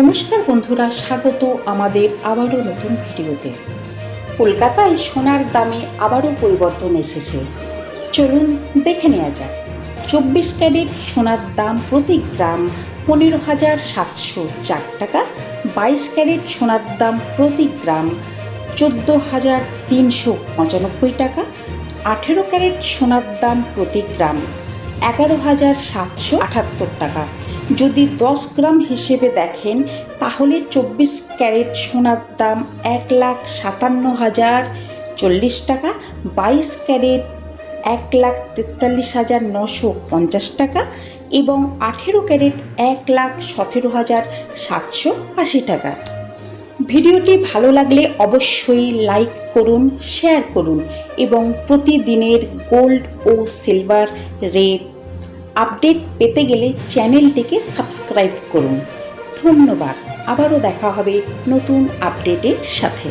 নমস্কার বন্ধুরা, স্বাগত আমাদের আবারও নতুন ভিডিওতে। কলকাতায় সোনার দামে আবারও পরিবর্তন এসেছে, চলুন দেখে নেওয়া যাক। 24 ক্যারেট সোনার দাম প্রতি গ্রাম 15,704 টাকা, 22 ক্যারেট সোনার দাম প্রতি গ্রাম 14,395 টাকা, 18 ক্যারেট সোনার দাম প্রতি গ্রাম 11,778 টাকা। যদি 10 গ্রাম হিসেবে দেখেন তাহলে 24 ক্যারেট সোনার দাম 1,57,040 টাকা, 22 ক্যারেট 1,43,950 টাকা এবং 18 ক্যারেট 1,17,780 টাকা। ভিডিওটি ভালো লাগলে অবশ্যই লাইক করুন, শেয়ার করুন এবং প্রতিদিনের গোল্ড ও সিলভার রেট আপডেট পেতে গেলে চ্যানেলটিকে সাবস্ক্রাইব করুন। ধন্যবাদ। আবারও দেখা হবে নতুন আপডেটের সাথে।